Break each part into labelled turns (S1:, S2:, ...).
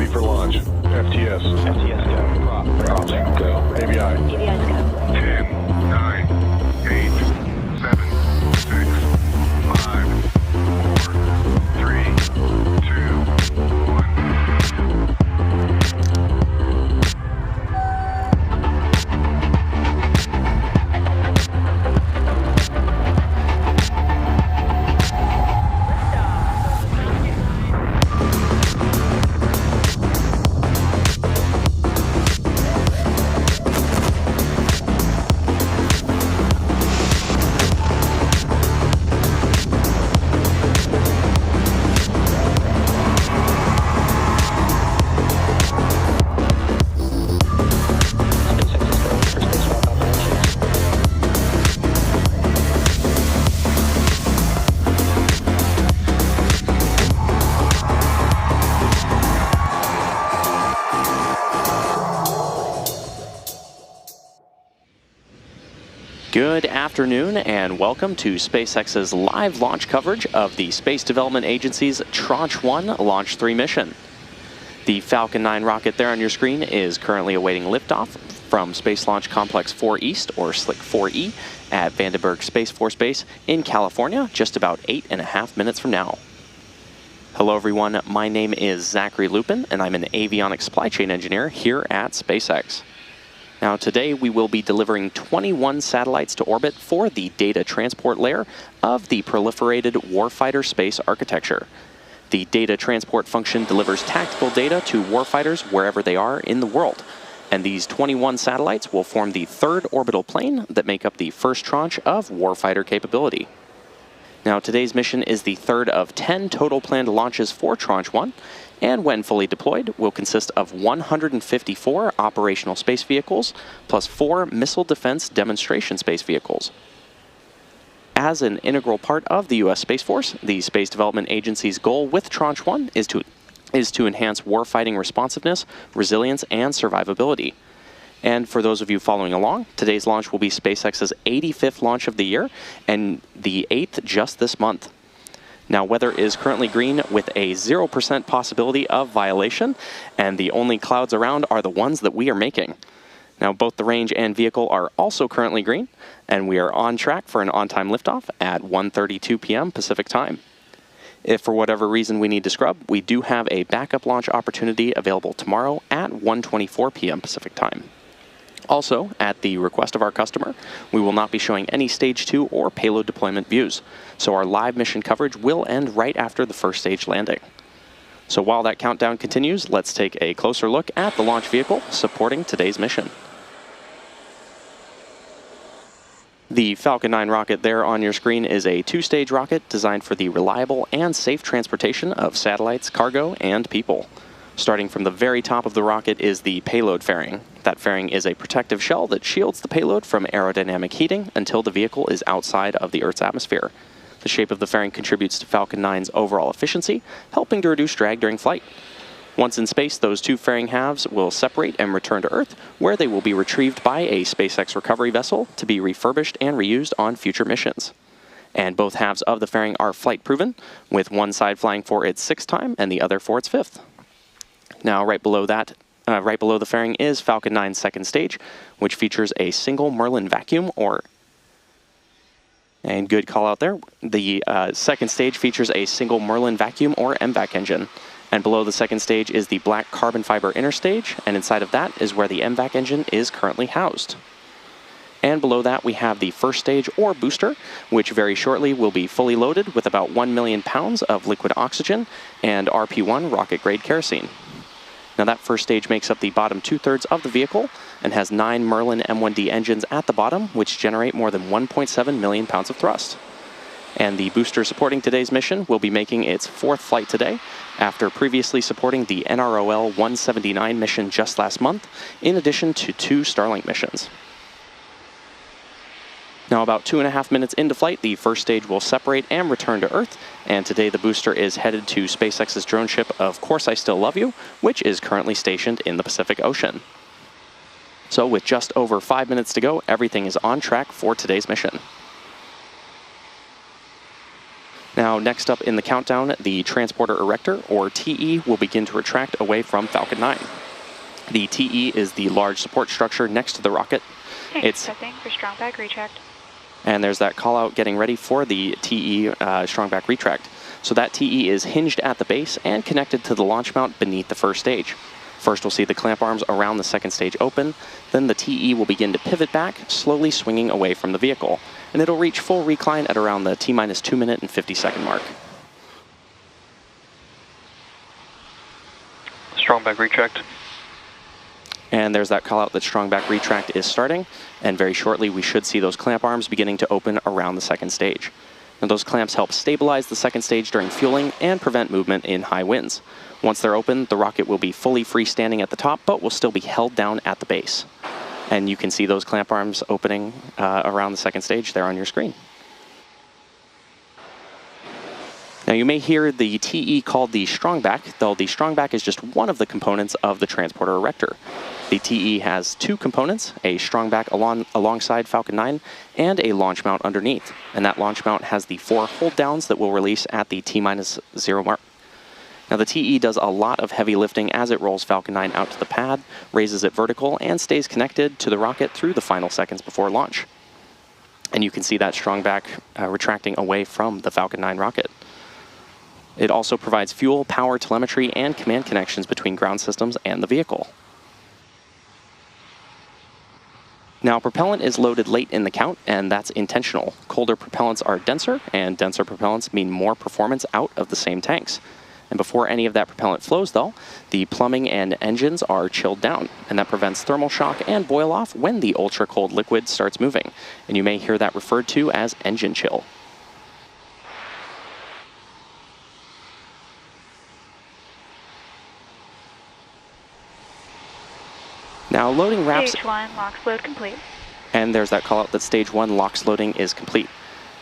S1: Ready for launch. FTS.
S2: FTS go. Prop.
S1: Props go. ABI.
S3: ABI's go.
S1: 10, 9, 8, 7, 6, 5, 4, 3, 2, 1.
S4: Good afternoon and welcome to SpaceX's live launch coverage of the Space Development Agency's Tranche 1 Launch 3 mission. The Falcon 9 rocket there on your screen is currently awaiting liftoff from Space Launch Complex 4 East, or SLC 4E, at Vandenberg Space Force Base in California, just about 8.5 minutes from now. Hello everyone, my name is Zachary Lupin and I'm an avionics supply chain engineer here at SpaceX. Now today we will be delivering 21 satellites to orbit for the data transport layer of the proliferated warfighter space architecture. The data transport function delivers tactical data to warfighters wherever they are in the world. And these 21 satellites will form the third orbital plane that make up the first tranche of warfighter capability. Now today's mission is the third of 10 total planned launches for Tranche 1, and when fully deployed, will consist of 154 operational space vehicles, plus 4 missile defense demonstration space vehicles. As an integral part of the U.S. Space Force, the Space Development Agency's goal with Tranche 1 is to enhance warfighting responsiveness, resilience, and survivability. And for those of you following along, today's launch will be SpaceX's 85th launch of the year, and the 8th just this month. Now, weather is currently green with a 0% possibility of violation, and the only clouds around are the ones that we are making. Now, both the range and vehicle are also currently green, and we are on track for an on-time liftoff at 1:32 p.m. Pacific time. If for whatever reason we need to scrub, we do have a backup launch opportunity available tomorrow at 1:24 p.m. Pacific time. Also, at the request of our customer, we will not be showing any Stage 2 or payload deployment views, so our live mission coverage will end right after the first stage landing. So while that countdown continues, let's take a closer look at the launch vehicle supporting today's mission. The Falcon 9 rocket there on your screen is a 2-stage rocket designed for the reliable and safe transportation of satellites, cargo, and people. Starting from the very top of the rocket is the payload fairing. That fairing is a protective shell that shields the payload from aerodynamic heating until the vehicle is outside of the Earth's atmosphere. The shape of the fairing contributes to Falcon 9's overall efficiency, helping to reduce drag during flight. Once in space, those two fairing halves will separate and return to Earth, where they will be retrieved by a SpaceX recovery vessel to be refurbished and reused on future missions. And both halves of the fairing are flight-proven, with one side flying for its 6th time and the other for its 5th. Now, right below the fairing is Falcon 9's 2nd stage, which features a single Merlin vacuum, and good call out there. The 2nd stage features a single Merlin vacuum or MVAC engine. And below the 2nd stage is the black carbon fiber inner stage, and inside of that is where the MVAC engine is currently housed. And below that we have the 1st stage or booster, which very shortly will be fully loaded with about 1 million pounds of liquid oxygen and RP-1 rocket-grade kerosene. Now that 1st stage makes up the bottom 2/3 of the vehicle and has 9 Merlin M1D engines at the bottom, which generate more than 1.7 million pounds of thrust. And the booster supporting today's mission will be making its 4th flight today, after previously supporting the NROL 179 mission just last month, in addition to 2 Starlink missions. Now, about 2.5 minutes into flight, the 1st stage will separate and return to Earth, and today the booster is headed to SpaceX's drone ship, Of Course I Still Love You, which is currently stationed in the Pacific Ocean. So with just over 5 minutes to go, everything is on track for today's mission. Now, next up in the countdown, the transporter erector, or TE, will begin to retract away from Falcon 9. The TE is the large support structure next to the rocket.
S2: Thanks, testing for strong back retract.
S4: And there's that call out getting ready for the TE strong back retract. So that TE is hinged at the base and connected to the launch mount beneath the first stage. First, we'll see the clamp arms around the second stage open. Then the TE will begin to pivot back, slowly swinging away from the vehicle. And it'll reach full recline at around the T-minus 2 minute and 50 second mark.
S3: Strong back retract.
S4: And there's that call out that strong back retract is starting. And very shortly, we should see those clamp arms beginning to open around the second stage. Now, those clamps help stabilize the second stage during fueling and prevent movement in high winds. Once they're open, the rocket will be fully freestanding at the top, but will still be held down at the base. And you can see those clamp arms opening around the second stage there on your screen. Now, you may hear the TE called the strongback, though the strongback is just one of the components of the transporter erector. The TE has two components, a strongback alongside Falcon 9 and a launch mount underneath. And that launch mount has the 4 hold downs that will release at the T-minus 0 mark. Now, the TE does a lot of heavy lifting as it rolls Falcon 9 out to the pad, raises it vertical, and stays connected to the rocket through the final seconds before launch. And you can see that strongback retracting away from the Falcon 9 rocket. It also provides fuel, power, telemetry, and command connections between ground systems and the vehicle. Now, propellant is loaded late in the count, and that's intentional. Colder propellants are denser, and denser propellants mean more performance out of the same tanks. And before any of that propellant flows, though, the plumbing and engines are chilled down, and that prevents thermal shock and boil off when the ultra-cold liquid starts moving. And you may hear that referred to as engine chill. Now, loading wraps...
S2: Stage 1, LOX load complete.
S4: And there's that call out that Stage 1 LOX loading is complete.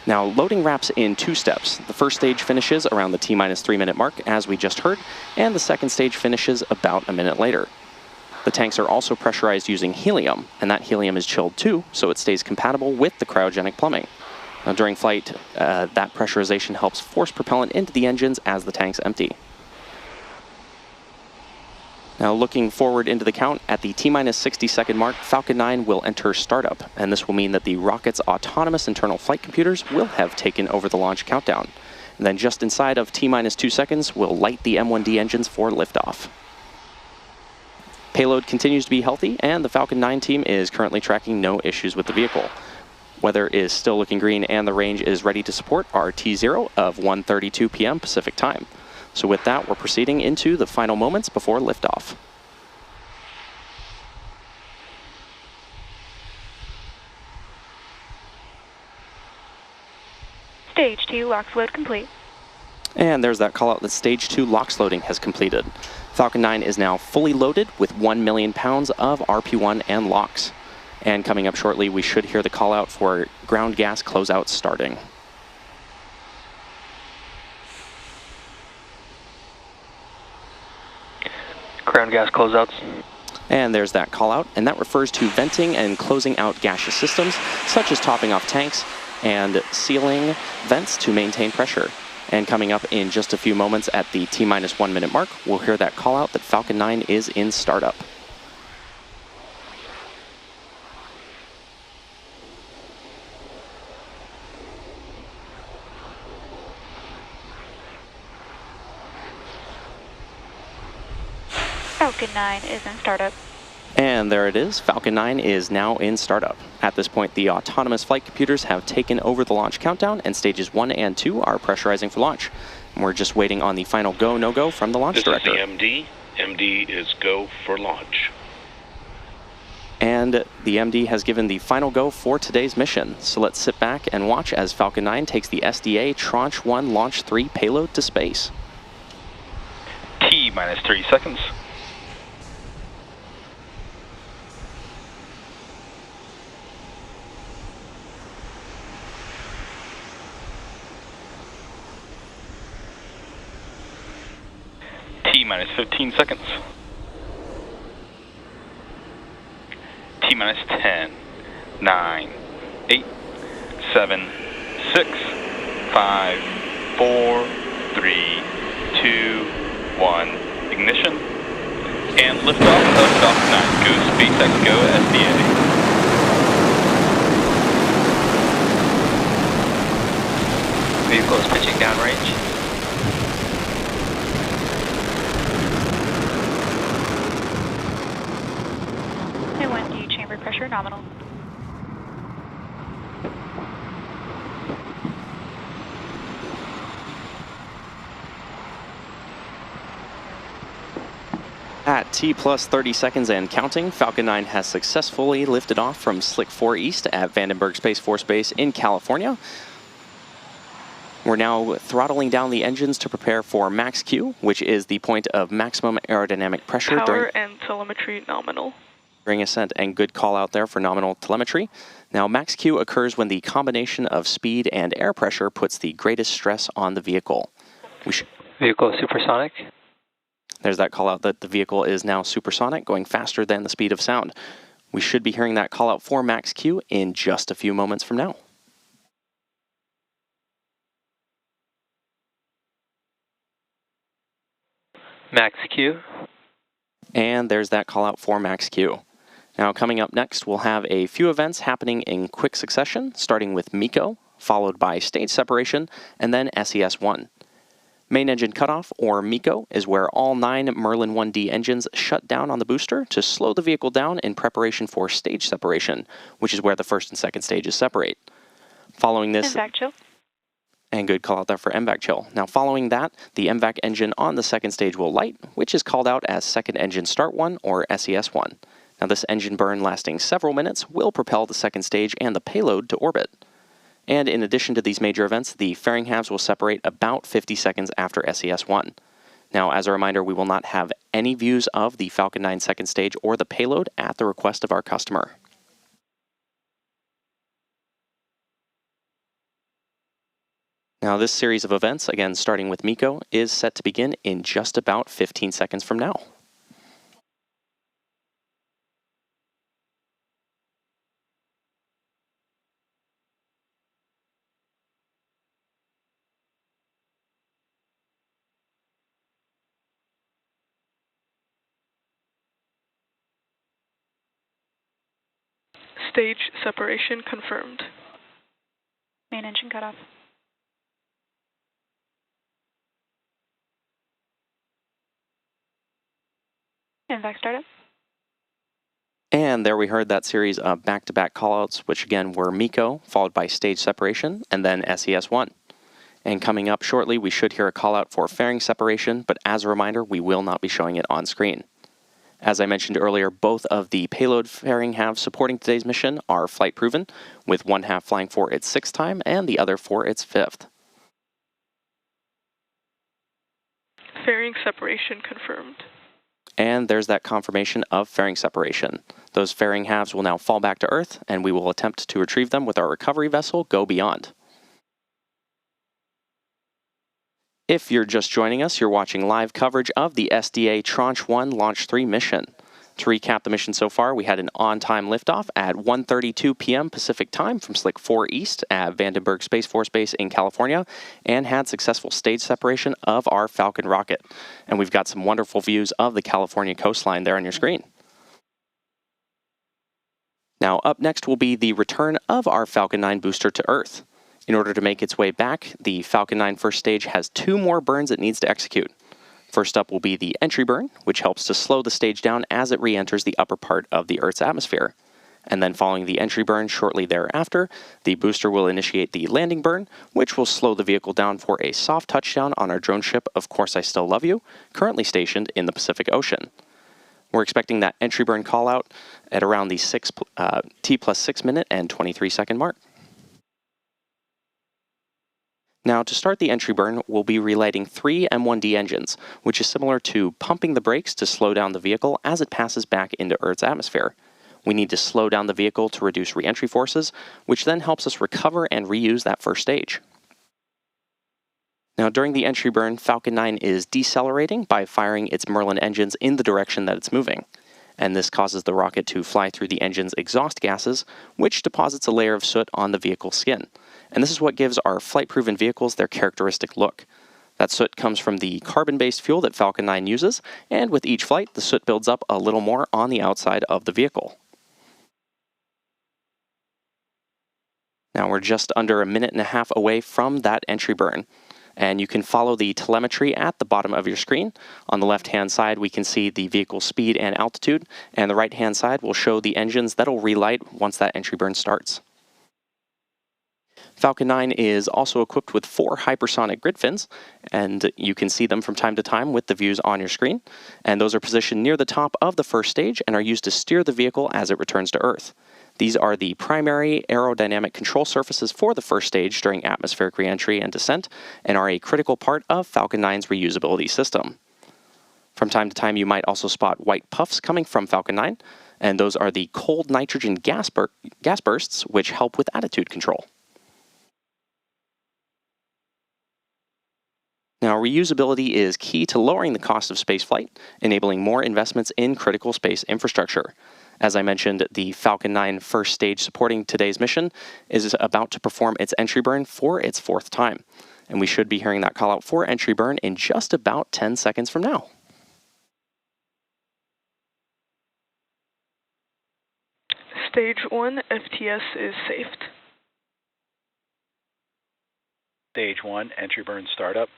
S4: Now, loading wraps in 2 steps. The first stage finishes around the T-minus 3 minute mark, as we just heard, and the second stage finishes about a minute later. The tanks are also pressurized using helium, and that helium is chilled too, so it stays compatible with the cryogenic plumbing. Now, during flight, that pressurization helps force propellant into the engines as the tanks empty. Now, looking forward into the count, at the T-minus 60 second mark, Falcon 9 will enter startup, and this will mean that the rocket's autonomous internal flight computers will have taken over the launch countdown. And then just inside of T-minus 2 seconds, we'll light the M1D engines for liftoff. Payload continues to be healthy, and the Falcon 9 team is currently tracking no issues with the vehicle. Weather is still looking green, and the range is ready to support our T0 of 1:32 p.m. Pacific time. So with that, we're proceeding into the final moments before liftoff.
S2: Stage 2, LOX load complete.
S4: And there's that call out that Stage 2 LOX loading has completed. Falcon 9 is now fully loaded with 1 million pounds of RP1 and LOX. And coming up shortly, we should hear the call out for ground gas closeout starting.
S3: Ground gas closeouts.
S4: And there's that call out, and that refers to venting and closing out gaseous systems, such as topping off tanks and sealing vents to maintain pressure. And coming up in just a few moments at the T-minus 1 minute mark, we'll hear that call out that Falcon 9 is in startup.
S2: Falcon 9 is in startup.
S4: And there it is, Falcon 9 is now in startup. At this point, the autonomous flight computers have taken over the launch countdown, and stages 1 and 2 are pressurizing for launch. And we're just waiting on the final go, no-go from the launch director.
S5: This is the MD. MD is go for launch.
S4: And the MD has given the final go for today's mission. So let's sit back and watch as Falcon 9 takes the SDA Tranche 1 Launch 3 payload to space.
S3: T-minus 3 seconds. T-minus 15 seconds. T-minus 10, 9, 8, 7, 6, 5, 4, 3, 2, 1, ignition. And liftoff of Falcon 9. Go SpaceX, go SDA.
S6: Vehicle is pitching downrange.
S2: And 1D chamber pressure nominal.
S4: At T plus 30 seconds and counting, Falcon 9 has successfully lifted off from Slick 4 East at Vandenberg Space Force Base in California. We're now throttling down the engines to prepare for max Q, which is the point of maximum aerodynamic pressure
S7: Power and telemetry nominal.
S4: during ascent, and good call out there for nominal telemetry. Now, max Q occurs when the combination of speed and air pressure puts the greatest stress on the vehicle.
S6: Vehicle is supersonic.
S4: There's that call out that the vehicle is now supersonic, going faster than the speed of sound. We should be hearing that call out for max Q in just a few moments from now.
S6: Max Q.
S4: And there's that call out for max Q. Now, coming up next, we'll have a few events happening in quick succession, starting with MECO, followed by stage separation, and then SES-1. Main engine cutoff, or MECO, is where all 9 Merlin 1D engines shut down on the booster to slow the vehicle down in preparation for stage separation, which is where the first and second stages separate. Following this...
S2: MVAC chill.
S4: And good call out there for MVAC chill. Now, following that, the MVAC engine on the second stage will light, which is called out as second engine start 1, or SES-1. Now, this engine burn lasting several minutes will propel the second stage and the payload to orbit. And in addition to these major events, the fairing halves will separate about 50 seconds after SES-1. Now, as a reminder, we will not have any views of the Falcon 9 second stage or the payload at the request of our customer. Now, this series of events, again starting with MECO, is set to begin in just about 15 seconds from now.
S7: Stage separation confirmed.
S2: Main engine cutoff. MVAC startup.
S4: And there we heard that series of back-to-back callouts, which again were MECO, followed by stage separation, and then SES-1. And coming up shortly, we should hear a callout for fairing separation, but as a reminder, we will not be showing it on screen. As I mentioned earlier, both of the payload fairing halves supporting today's mission are flight proven, with one half flying for its 6th time and the other for its 5th.
S7: Fairing separation confirmed.
S4: And there's that confirmation of fairing separation. Those fairing halves will now fall back to Earth, and we will attempt to retrieve them with our recovery vessel, Go Beyond. If you're just joining us, you're watching live coverage of the SDA Tranche 1 Launch 3 mission. To recap the mission so far, we had an on-time liftoff at 1:32 p.m. Pacific Time from Slick 4 East at Vandenberg Space Force Base in California, and had successful stage separation of our Falcon rocket. And we've got some wonderful views of the California coastline there on your screen. Now, up next will be the return of our Falcon 9 booster to Earth. In order to make its way back, the Falcon 9 first stage has 2 more burns it needs to execute. First up will be the entry burn, which helps to slow the stage down as it re-enters the upper part of the Earth's atmosphere. And then following the entry burn shortly thereafter, the booster will initiate the landing burn, which will slow the vehicle down for a soft touchdown on our drone ship, Of Course I Still Love You, currently stationed in the Pacific Ocean. We're expecting that entry burn call out at around the T plus 6 minute and 23 second mark. Now, to start the entry burn, we'll be relighting 3 M1D engines, which is similar to pumping the brakes to slow down the vehicle as it passes back into Earth's atmosphere. We need to slow down the vehicle to reduce re-entry forces, which then helps us recover and reuse that first stage. Now, during the entry burn, Falcon 9 is decelerating by firing its Merlin engines in the direction that it's moving. And this causes the rocket to fly through the engine's exhaust gases, which deposits a layer of soot on the vehicle's skin. and this is what gives our flight-proven vehicles their characteristic look. That soot comes from the carbon-based fuel that Falcon 9 uses, and with each flight, the soot builds up a little more on the outside of the vehicle. Now we're just under a minute and a half away from that entry burn, and you can follow the telemetry at the bottom of your screen. On the left-hand side, we can see the vehicle speed and altitude, and the right-hand side will show the engines that'll relight once that entry burn starts. Falcon 9 is also equipped with 4 hypersonic grid fins, and you can see them from time to time with the views on your screen. And those are positioned near the top of the first stage and are used to steer the vehicle as it returns to Earth. These are the primary aerodynamic control surfaces for the first stage during atmospheric reentry and descent, and are a critical part of Falcon 9's reusability system. From time to time, you might also spot white puffs coming from Falcon 9, and those are the cold nitrogen gas bursts, which help with attitude control. Now, reusability is key to lowering the cost of spaceflight, enabling more investments in critical space infrastructure. As I mentioned, the Falcon 9 first stage supporting today's mission is about to perform its entry burn for its 4th time. And we should be hearing that call out for entry burn in just about 10 seconds from now.
S7: Stage 1 FTS is saved.
S5: Stage 1, entry burn startup.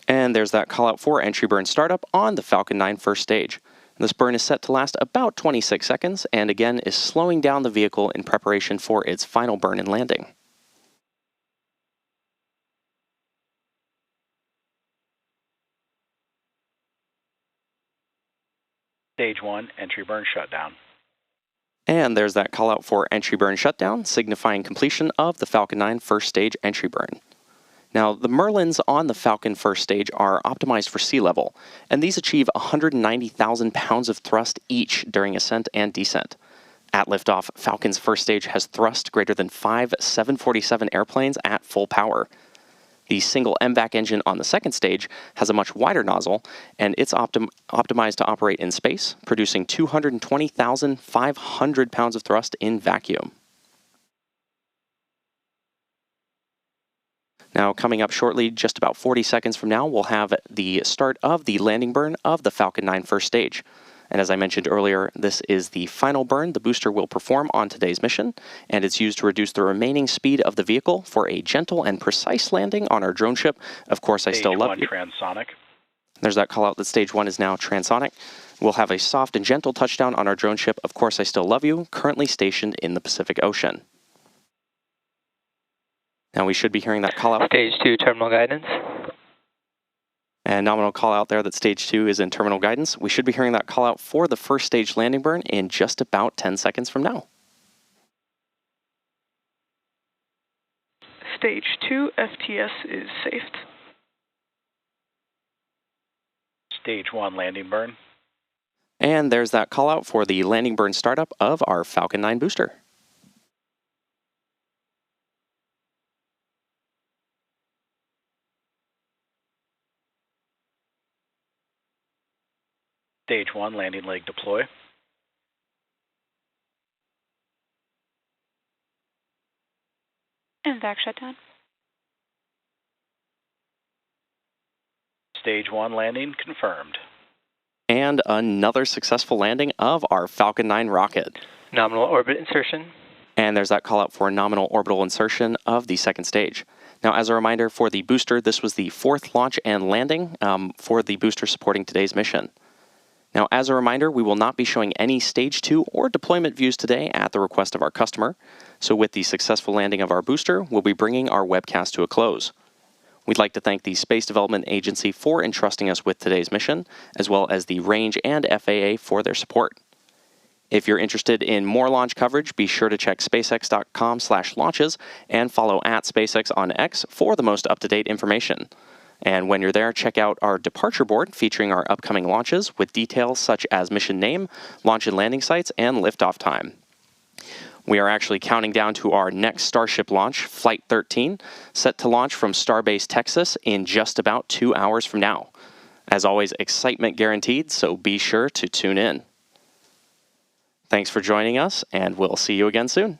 S4: And there's that call out for entry burn startup on the Falcon 9 first stage. This burn is set to last about 26 seconds, and again is slowing down the vehicle in preparation for its final burn and landing.
S5: Stage 1, entry burn shutdown.
S4: And there's that call out for entry burn shutdown, signifying completion of the Falcon 9 first stage entry burn. Now, the Merlins on the Falcon first stage are optimized for sea level, and these achieve 190,000 pounds of thrust each during ascent and descent. At liftoff, Falcon's first stage has thrust greater than 5 747 airplanes at full power. The single MVAC engine on the second stage has a much wider nozzle, and it's optimized to operate in space, producing 220,500 pounds of thrust in vacuum. Now, coming up shortly, just about 40 seconds from now, we'll have the start of the landing burn of the Falcon 9 first stage. And as I mentioned earlier, this is the final burn the booster will perform on today's mission, and it's used to reduce the remaining speed of the vehicle for a gentle and precise landing on our drone ship. Of course, I still love you.
S5: Transonic.
S4: There's that call out that stage 1 is now transonic. We'll have a soft and gentle touchdown on our drone ship. Of course, I still love you, currently stationed in the Pacific Ocean. Now we should be hearing that call out.
S6: Stage 2 terminal guidance.
S4: And nominal call out there that stage 2 is in terminal guidance. We should be hearing that call out for the first stage landing burn in just about 10 seconds from now.
S7: Stage 2 FTS is saved.
S5: Stage 1 landing burn.
S4: And there's that call out for the landing burn startup of our Falcon 9 booster.
S5: Stage 1 landing leg deploy.
S2: And vac shutdown.
S5: Stage 1 landing confirmed.
S4: And another successful landing of our Falcon 9 rocket.
S6: Nominal orbit insertion.
S4: And there's that call out for nominal orbital insertion of the second stage. Now, as a reminder for the booster, this was the 4th launch and landing for the booster supporting today's mission. Now, as a reminder, we will not be showing any Stage 2 or deployment views today at the request of our customer. So with the successful landing of our booster, we'll be bringing our webcast to a close. We'd like to thank the Space Development Agency for entrusting us with today's mission, as well as the Range and FAA for their support. If you're interested in more launch coverage, be sure to check spacex.com/launches and follow @SpaceX on X for the most up-to-date information. And when you're there, check out our departure board featuring our upcoming launches with details such as mission name, launch and landing sites, and liftoff time. We are actually counting down to our next Starship launch, Flight 13, set to launch from Starbase, Texas in just about 2 hours from now. As always, excitement guaranteed, so be sure to tune in. Thanks for joining us, and we'll see you again soon.